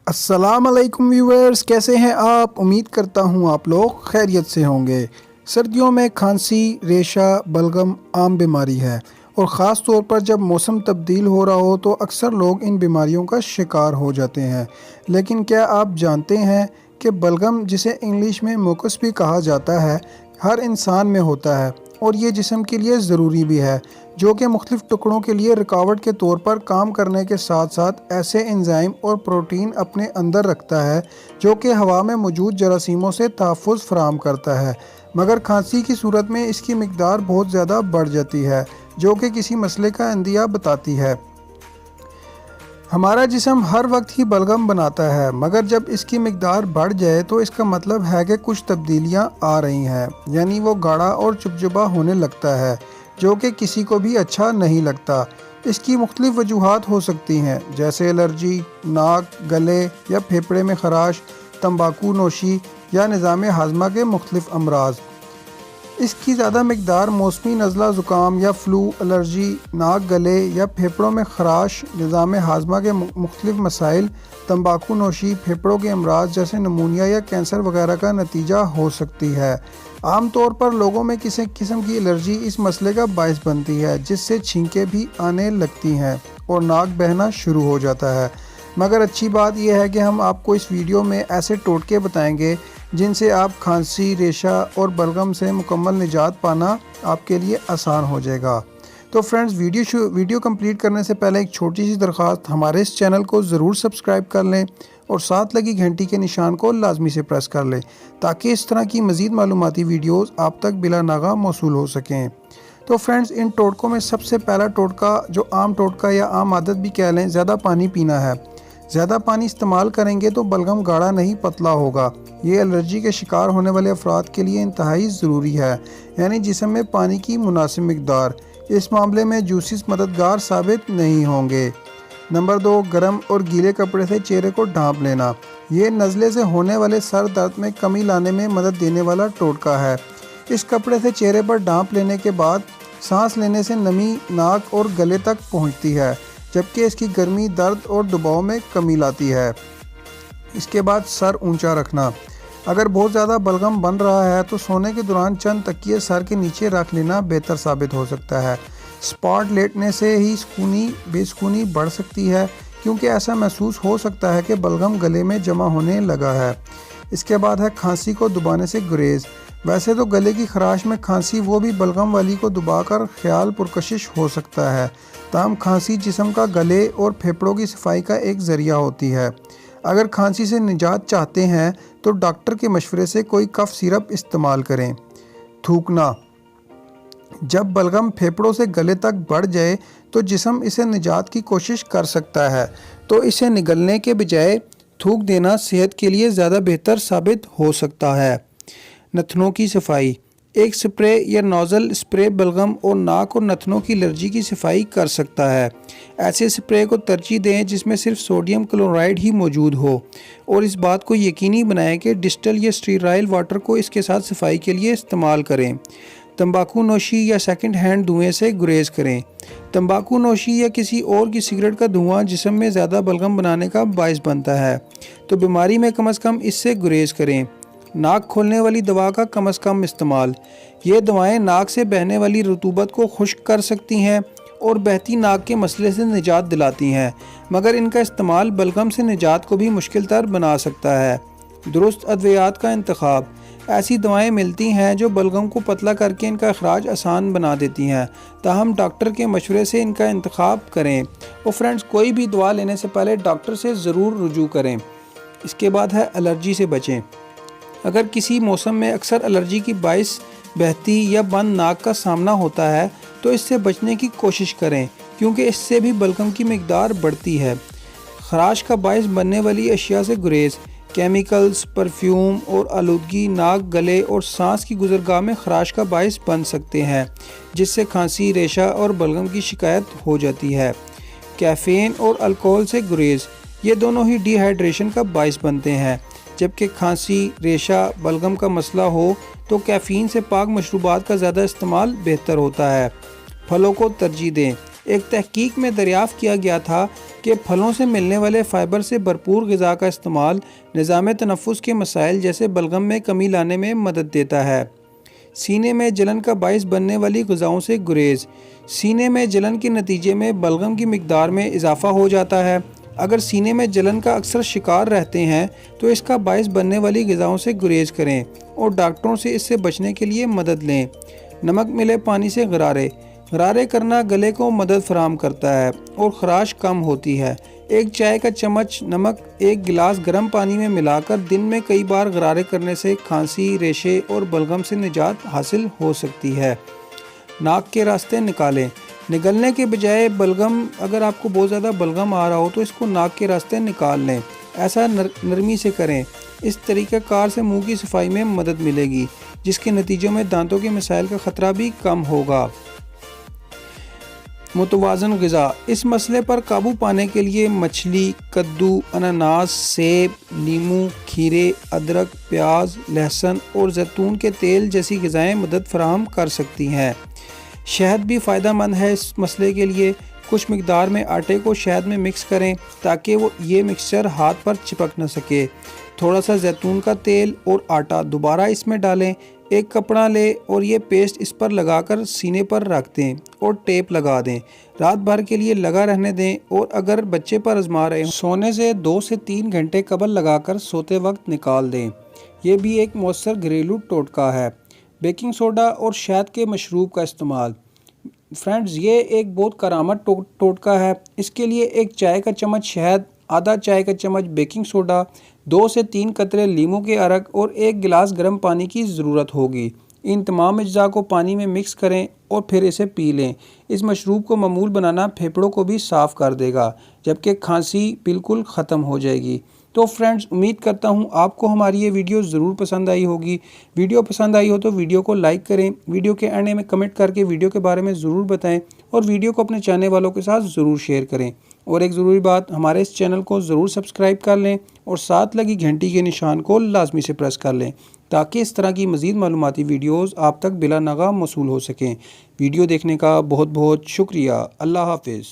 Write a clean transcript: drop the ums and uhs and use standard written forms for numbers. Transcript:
अस्सलाम वालेकुम व्यूअर्स, कैसे हैं आप। उम्मीद करता हूं आप लोग खैरियत से होंगे। सर्दियों में खांसी, रेशा, बलगम आम बीमारी है और ख़ास तौर पर जब मौसम तब्दील हो रहा हो तो अक्सर लोग इन बीमारियों का शिकार हो जाते हैं। लेकिन क्या आप जानते हैं कि बलगम, जिसे इंग्लिश में मुकस भी कहा जाता है, हर इंसान में होता है और ये जिस्म के लिए ज़रूरी भी है, जो कि मुख्तलिफ़ टुकड़ों के लिए रुकावट के तौर पर काम करने के साथ साथ ऐसे एंजाइम और प्रोटीन अपने अंदर रखता है जो कि हवा में मौजूद जरासीमों से तहफ़्फ़ुज़ फराहम करता है। मगर खांसी की सूरत में इसकी मिकदार बहुत ज़्यादा बढ़ जाती है, जो कि किसी मसले का अंदिया बताती है। हमारा जिस्म हर वक्त ही बलगम बनाता है, मगर जब इसकी मिकदार बढ़ जाए तो इसका मतलब है कि कुछ तब्दीलियां आ रही हैं, यानी वो गाढ़ा और चुभचुभा होने लगता है, जो कि किसी को भी अच्छा नहीं लगता। इसकी मुख्तलिफ़ वजूहात हो सकती हैं, जैसे एलर्जी, नाक, गले या फेफड़े में खराश, तंबाकू नोशी या निज़ाम हाज़मा के मुख्तलिफ़ अमराज। इसकी ज़्यादा मिकदार मौसमी नज़ला ज़ुकाम या फ़्लू, एलर्जी, नाक, गले या फेफड़ों में खराश, निज़ाम हाज़मा के मुख्तलिफ़ मसाइल, तंबाकू नोशी, फेफड़ों के अमराज जैसे नमूनिया या कैंसर वगैरह का नतीजा हो सकती है। आम तौर पर लोगों में किसी किस्म की एलर्जी इस मसले का बायस बनती है, जिससे छींकें भी आने लगती हैं और नाक बहना शुरू हो जाता है। मगर अच्छी बात यह है कि हम आपको इस वीडियो में ऐसे टोटके बताएंगे जिनसे आप खांसी, रेशा और बलगम से मुकम्मल निजात पाना आपके लिए आसान हो जाएगा। तो फ्रेंड्स, वीडियो कंप्लीट करने से पहले एक छोटी सी दरख्वास्त, हमारे इस चैनल को ज़रूर सब्सक्राइब कर लें और साथ लगी घंटी के निशान को लाजमी से प्रेस कर लें, ताकि इस तरह की मज़ीद मालूमाती वीडियोज़ आप तक बिला नागा मौसूल हो सकें। तो फ्रेंड्स, इन टोटकों में सबसे पहला टोटका, जो आम टोटका या आम आदत भी कह लें, ज़्यादा पानी पीना है। ज़्यादा पानी इस्तेमाल करेंगे तो बलगम गाढ़ा नहीं पतला होगा। ये एलर्जी के शिकार होने वाले अफराद के लिए इंतहाई ज़रूरी है, यानी जिस्म में पानी की मुनासिब मिकदार। इस मामले में जूसेस मददगार साबित नहीं होंगे। नंबर 2, गर्म और गीले कपड़े से चेहरे को ढांप लेना। ये नज़ले से होने वाले सर दर्द में कमी लाने में मदद देने वाला टोटका है। इस कपड़े से चेहरे पर ढांप लेने के बाद सांस लेने से नमी नाक और गले तक पहुंचती है, जबकि इसकी गर्मी दर्द और दबाव में कमी लाती है। इसके बाद सर ऊंचा रखना। अगर बहुत ज़्यादा बलगम बन रहा है तो सोने के दौरान चंद तकिए सर के नीचे रख लेना बेहतर साबित हो सकता है। स्पॉट लेटने से ही बेसुकूनी बढ़ सकती है, क्योंकि ऐसा महसूस हो सकता है कि बलगम गले में जमा होने लगा है। इसके बाद है खांसी को दबाने से गुरेज। वैसे तो गले की खराश में खांसी, वो भी बलगम वाली को दबाकर ख्याल पुरकशिश हो सकता है। ताहम खांसी जिस्म का गले और फेफड़ों की सफाई का एक ज़रिया होती है। अगर खांसी से निजात चाहते हैं तो डॉक्टर के मशवरे से कोई कफ सिरप इस्तेमाल करें। थूकना। जब बलगम फेफड़ों से गले तक बढ़ जाए तो जिस्म इसे निजात की कोशिश कर सकता है, तो इसे निगलने के बजाय थूक देना सेहत के लिए ज़्यादा बेहतर साबित हो सकता है। नथनों की सफाई। एक स्प्रे या नोज़ल स्प्रे बलगम और नाक और नथनों की एलर्जी की सफाई कर सकता है। ऐसे स्प्रे को तरजीह दें जिसमें सिर्फ सोडियम क्लोराइड ही मौजूद हो, और इस बात को यकीनी बनाएं कि डिस्टल या स्टीराइल वाटर को इसके साथ सफाई के लिए इस्तेमाल करें। तंबाकू नोशी या सेकंड हैंड धुएं से गुरेज करें। तंबाकू नोशी या किसी और की सिगरेट का धुआं जिस्म में ज़्यादा बलगम बनाने का बायस बनता है, तो बीमारी में कम से कम इससे गुरेज करें। नाक खोलने वाली दवा का कम से कम इस्तेमाल। ये दवाएं नाक से बहने वाली रतूबत को खुश्क कर सकती हैं और बहती नाक के मसले से निजात दिलाती हैं, मगर इनका इस्तेमाल बलगम से निजात को भी मुश्किल तर बना सकता है। दुरुस्त अद्वियात का इंतखाब। ऐसी दवाएं मिलती हैं जो बलगम को पतला करके इनका अखराज आसान बना देती हैं, ताहम डॉक्टर के मशवरे से इनका इंतखाब करें। और फ्रेंड्स, कोई भी दवा लेने से पहले डॉक्टर से ज़रूर रुजू करें। इसके बाद है एलर्जी से बचें। अगर किसी मौसम में अक्सर एलर्जी की बाइस बहती या बंद नाक का सामना होता है तो इससे बचने की कोशिश करें, क्योंकि इससे भी बलगम की मिकदार बढ़ती है। खराश का बाइस बनने वाली अशिया से गुरेज। केमिकल्स, परफ्यूम और आलूदगी नाक, गले और सांस की गुजरगाह में खराश का बाइस बन सकते हैं, जिससे खांसी, रेशा और बलगम की शिकायत हो जाती है। कैफ़ीन और अल्कोहल से गुरेज। ये दोनों ही डिहाइड्रेशन का बाइस बनते हैं। जबकि खांसी, रेशा, बलगम का मसला हो तो कैफ़ीन से पाक मशरूबात का ज़्यादा इस्तेमाल बेहतर होता है। फलों को तरजीह दें। ایک تحقیق میں دریافت کیا گیا تھا کہ پھلوں سے ملنے والے فائبر سے بھرپور غذا کا استعمال نظام تنفس کے مسائل جیسے بلغم میں کمی لانے میں مدد دیتا ہے۔ سینے میں جلن کا باعث بننے والی غذاؤں سے گریز۔ سینے میں جلن کے نتیجے میں بلغم کی مقدار میں اضافہ ہو جاتا ہے۔ اگر سینے میں جلن کا اکثر شکار رہتے ہیں تو اس کا باعث بننے والی غذاؤں سے گریز کریں اور ڈاکٹروں سے اس سے بچنے کے لیے مدد لیں۔ نمک ملے پانی سے غرارے۔ غرارے کرنا گلے کو مدد فراہم کرتا ہے اور خراش کم ہوتی ہے۔ ایک چائے کا چمچ نمک ایک گلاس گرم پانی میں ملا کر دن میں کئی بار غرارے کرنے سے کھانسی، ریشے اور بلغم سے نجات حاصل ہو سکتی ہے۔ ناک کے راستے نکالیں۔ نگلنے کے بجائے بلغم اگر آپ کو بہت زیادہ بلغم آ رہا ہو تو اس کو ناک کے راستے نکال لیں۔ ایسا نرمی سے کریں۔ اس طریقہ کار سے منہ کی صفائی میں مدد ملے گی، جس کے نتیجوں میں دانتوں کے مسائل کا خطرہ بھی کم ہوگا۔ متوازن غذا۔ اس مسئلے پر قابو پانے کے لیے مچھلی، کدو، انناس، سیب، لیموں، کھیرے، ادرک، پیاز، لہسن اور زیتون کے تیل جیسی غذائیں مدد فراہم کر سکتی ہیں۔ شہد بھی فائدہ مند ہے اس مسئلے کے لیے۔ کچھ مقدار میں آٹے کو شہد میں مکس کریں تاکہ یہ مکسچر ہاتھ پر چپک نہ سکے۔ تھوڑا سا زیتون کا تیل اور آٹا دوبارہ اس میں ڈالیں۔ ایک کپڑا لیں اور یہ پیسٹ اس پر لگا کر سینے پر رکھ دیں اور ٹیپ لگا دیں۔ رات بھر کے لیے لگا رہنے دیں اور اگر بچے پر آزما رہے ہوں سونے سے 2 سے 3 گھنٹے قبل لگا کر سوتے وقت نکال دیں۔ یہ بھی ایک مؤثر گھریلو ٹوٹکا ہے۔ بیکنگ سوڈا اور شہد کے مشروب کا استعمال۔ فرینڈز، یہ ایک بہت کارآمد ٹوٹکا ہے۔ اس کے لیے ایک چائے کا چمچ شہد، آدھا چائے کا چمچ بیکنگ سوڈا، 2 سے 3 قطرے لیموں کے عرق اور 1 گلاس گرم پانی کی ضرورت ہوگی۔ ان تمام اجزاء کو پانی میں مکس کریں اور پھر اسے پی لیں۔ اس مشروب کو معمول بنانا پھیپھڑوں کو بھی صاف کر دے گا، جبکہ کھانسی بالکل ختم ہو جائے گی۔ تو فرینڈز، امید کرتا ہوں آپ کو ہماری یہ ویڈیو ضرور پسند آئی ہوگی۔ ویڈیو پسند آئی ہو تو ویڈیو کو لائک کریں، ویڈیو کے اینڈ میں کمنٹ کر کے ویڈیو کے بارے میں ضرور بتائیں اور ویڈیو کو اپنے چاہنے والوں کے ساتھ ضرور شیئر کریں۔ اور ایک ضروری بات، ہمارے اس چینل کو ضرور سبسکرائب کر لیں اور ساتھ لگی گھنٹی کے نشان کو لازمی سے پریس کر لیں تاکہ اس طرح کی مزید معلوماتی ویڈیوز آپ تک بلا ناغہ موصول ہو سکیں۔ ویڈیو دیکھنے کا بہت بہت شکریہ۔ اللہ حافظ۔